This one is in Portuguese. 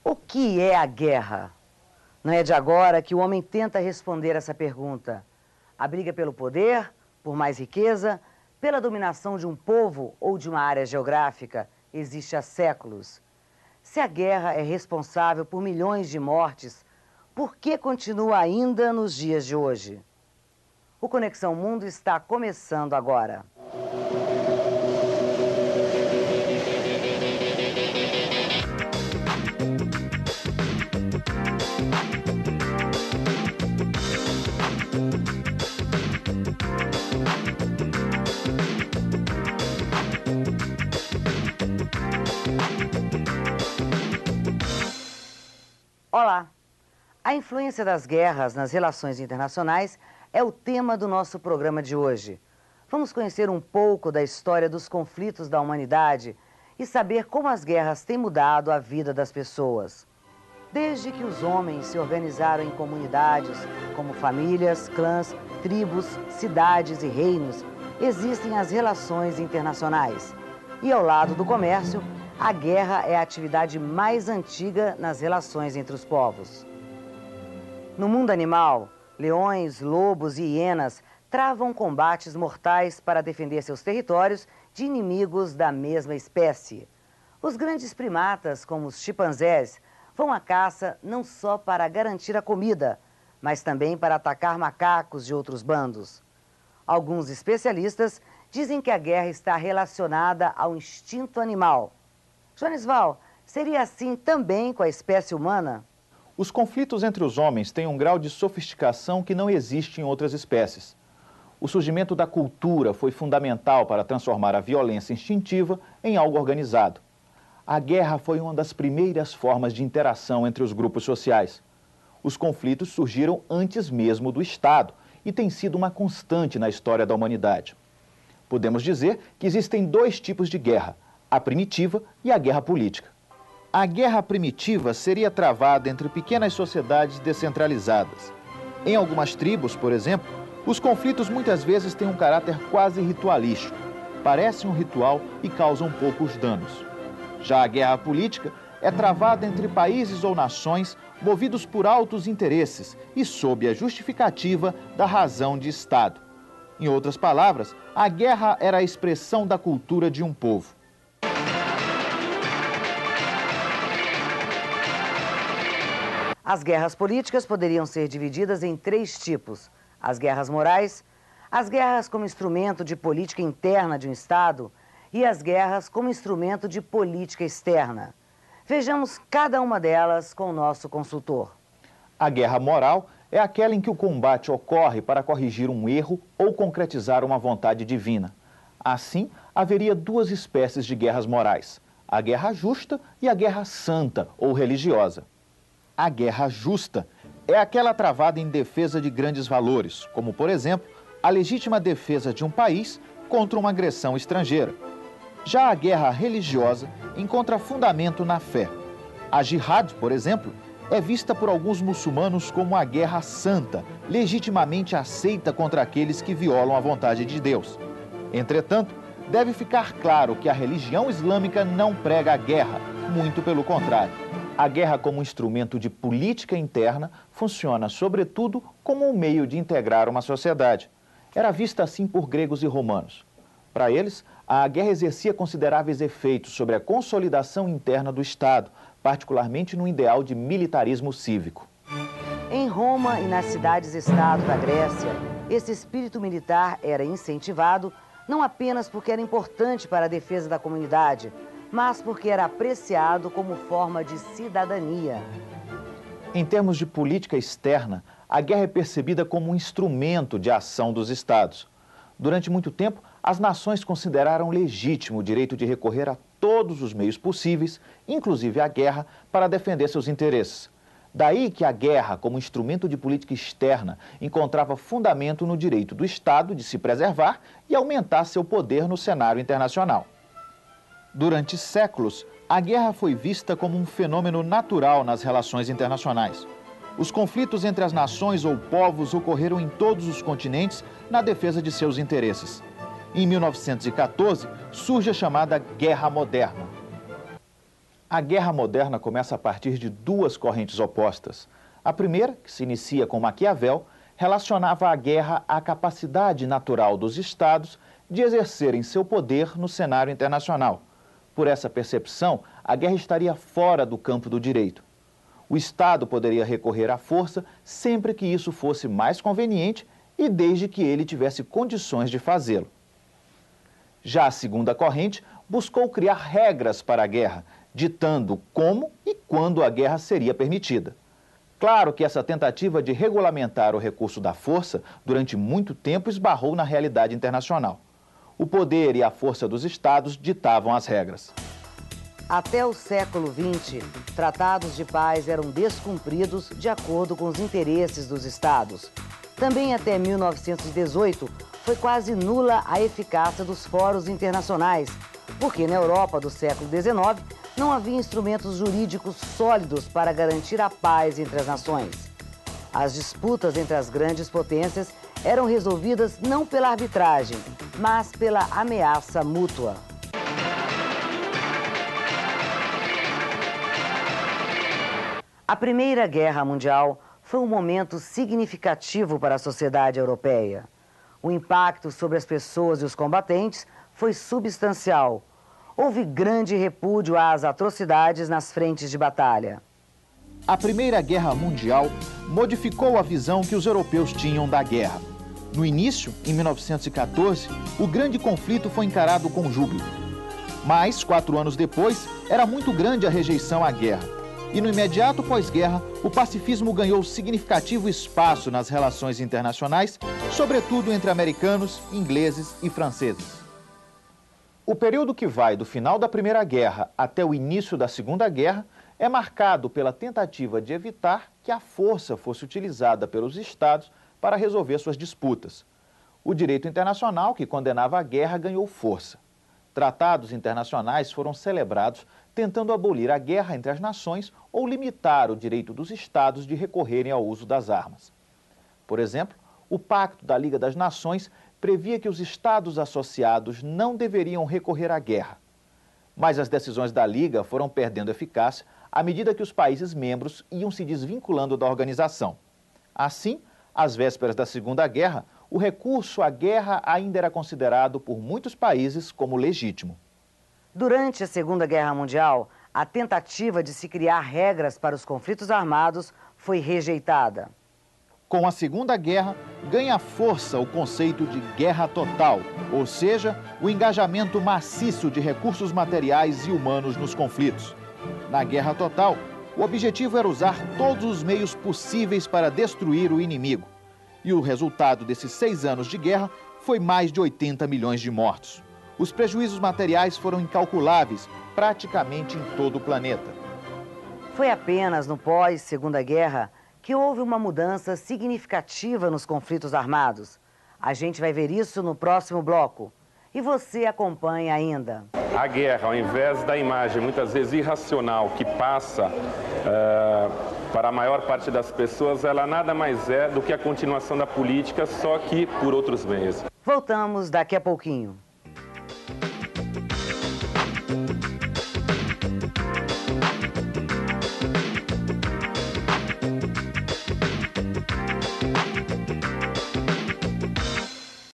O que é a guerra? Não é de agora que o homem tenta responder essa pergunta. A briga pelo poder, por mais riqueza, pela dominação de um povo ou de uma área geográfica existe há séculos. Se a guerra é responsável por milhões de mortes, por que continua ainda nos dias de hoje? O Conexão Mundo está começando agora. Olá! A influência das guerras nas relações internacionais é o tema do nosso programa de hoje. Vamos conhecer um pouco da história dos conflitos da humanidade e saber como as guerras têm mudado a vida das pessoas. Desde que os homens se organizaram em comunidades, como famílias, clãs, tribos, cidades e reinos, existem as relações internacionais. E ao lado do comércio, a guerra é a atividade mais antiga nas relações entre os povos. No mundo animal, leões, lobos e hienas travam combates mortais para defender seus territórios de inimigos da mesma espécie. Os grandes primatas, como os chimpanzés, vão à caça não só para garantir a comida, mas também para atacar macacos de outros bandos. Alguns especialistas dizem que a guerra está relacionada ao instinto animal. Joanisval, seria assim também com a espécie humana? Os conflitos entre os homens têm um grau de sofisticação que não existe em outras espécies. O surgimento da cultura foi fundamental para transformar a violência instintiva em algo organizado. A guerra foi uma das primeiras formas de interação entre os grupos sociais. Os conflitos surgiram antes mesmo do Estado e têm sido uma constante na história da humanidade. Podemos dizer que existem dois tipos de guerra: a primitiva e a guerra política. A guerra primitiva seria travada entre pequenas sociedades descentralizadas. Em algumas tribos, por exemplo, os conflitos muitas vezes têm um caráter quase ritualístico. Parecem um ritual e causam poucos danos. Já a guerra política é travada entre países ou nações movidos por altos interesses e sob a justificativa da razão de Estado. Em outras palavras, a guerra era a expressão da cultura de um povo. As guerras políticas poderiam ser divididas em três tipos: as guerras morais, as guerras como instrumento de política interna de um Estado e as guerras como instrumento de política externa. Vejamos cada uma delas com o nosso consultor. A guerra moral é aquela em que o combate ocorre para corrigir um erro ou concretizar uma vontade divina. Assim, haveria duas espécies de guerras morais: a guerra justa e a guerra santa ou religiosa. A guerra justa é aquela travada em defesa de grandes valores, como, por exemplo, a legítima defesa de um país contra uma agressão estrangeira. Já a guerra religiosa encontra fundamento na fé. A jihad, por exemplo, é vista por alguns muçulmanos como a guerra santa, legitimamente aceita contra aqueles que violam a vontade de Deus. Entretanto, deve ficar claro que a religião islâmica não prega a guerra, muito pelo contrário. A guerra como instrumento de política interna funciona, sobretudo, como um meio de integrar uma sociedade. Era vista assim por gregos e romanos. Para eles, a guerra exercia consideráveis efeitos sobre a consolidação interna do Estado, particularmente no ideal de militarismo cívico. Em Roma e nas cidades-estado da Grécia, esse espírito militar era incentivado não apenas porque era importante para a defesa da comunidade, mas porque era apreciado como forma de cidadania. Em termos de política externa, a guerra é percebida como um instrumento de ação dos Estados. Durante muito tempo, as nações consideraram legítimo o direito de recorrer a todos os meios possíveis, inclusive a guerra, para defender seus interesses. Daí que a guerra, como instrumento de política externa, encontrava fundamento no direito do Estado de se preservar e aumentar seu poder no cenário internacional. Durante séculos, a guerra foi vista como um fenômeno natural nas relações internacionais. Os conflitos entre as nações ou povos ocorreram em todos os continentes na defesa de seus interesses. Em 1914, surge a chamada Guerra Moderna. A guerra moderna começa a partir de duas correntes opostas. A primeira, que se inicia com Maquiavel, relacionava a guerra à capacidade natural dos estados de exercerem seu poder no cenário internacional. Por essa percepção, a guerra estaria fora do campo do direito. O Estado poderia recorrer à força sempre que isso fosse mais conveniente e desde que ele tivesse condições de fazê-lo. Já a segunda corrente buscou criar regras para a guerra, ditando como e quando a guerra seria permitida. Claro que essa tentativa de regulamentar o recurso da força durante muito tempo esbarrou na realidade internacional. O poder e a força dos estados ditavam as regras. Até o século XX, tratados de paz eram descumpridos de acordo com os interesses dos estados. Também até 1918, foi quase nula a eficácia dos fóruns internacionais, porque na Europa do século XIX não havia instrumentos jurídicos sólidos para garantir a paz entre as nações. As disputas entre as grandes potências eram resolvidas não pela arbitragem, mas pela ameaça mútua. A Primeira Guerra Mundial foi um momento significativo para a sociedade europeia. O impacto sobre as pessoas e os combatentes foi substancial. Houve grande repúdio às atrocidades nas frentes de batalha. A Primeira Guerra Mundial modificou a visão que os europeus tinham da guerra. No início, em 1914, o grande conflito foi encarado com júbilo. Mas, 4 anos depois, era muito grande a rejeição à guerra. E no imediato pós-guerra, o pacifismo ganhou significativo espaço nas relações internacionais, sobretudo entre americanos, ingleses e franceses. O período que vai do final da Primeira Guerra até o início da Segunda Guerra é marcado pela tentativa de evitar que a força fosse utilizada pelos estados para resolver suas disputas. O direito internacional, que condenava a guerra, ganhou força. Tratados internacionais foram celebrados tentando abolir a guerra entre as nações ou limitar o direito dos estados de recorrerem ao uso das armas. Por exemplo, o Pacto da Liga das Nações previa que os estados associados não deveriam recorrer à guerra. Mas as decisões da Liga foram perdendo eficácia à medida que os países membros iam se desvinculando da organização. Assim, às vésperas da Segunda Guerra, o recurso à guerra ainda era considerado por muitos países como legítimo. Durante a Segunda Guerra Mundial, a tentativa de se criar regras para os conflitos armados foi rejeitada. Com a Segunda Guerra, ganha força o conceito de guerra total, ou seja, o engajamento maciço de recursos materiais e humanos nos conflitos. Na guerra total, o objetivo era usar todos os meios possíveis para destruir o inimigo. E o resultado desses 6 anos de guerra foi mais de 80 milhões de mortos. Os prejuízos materiais foram incalculáveis, praticamente em todo o planeta. Foi apenas no pós-Segunda Guerra que houve uma mudança significativa nos conflitos armados. A gente vai ver isso no próximo bloco. E você acompanha ainda. A guerra, ao invés da imagem muitas vezes irracional que passa para a maior parte das pessoas, ela nada mais é do que a continuação da política, só que por outros meios. Voltamos daqui a pouquinho.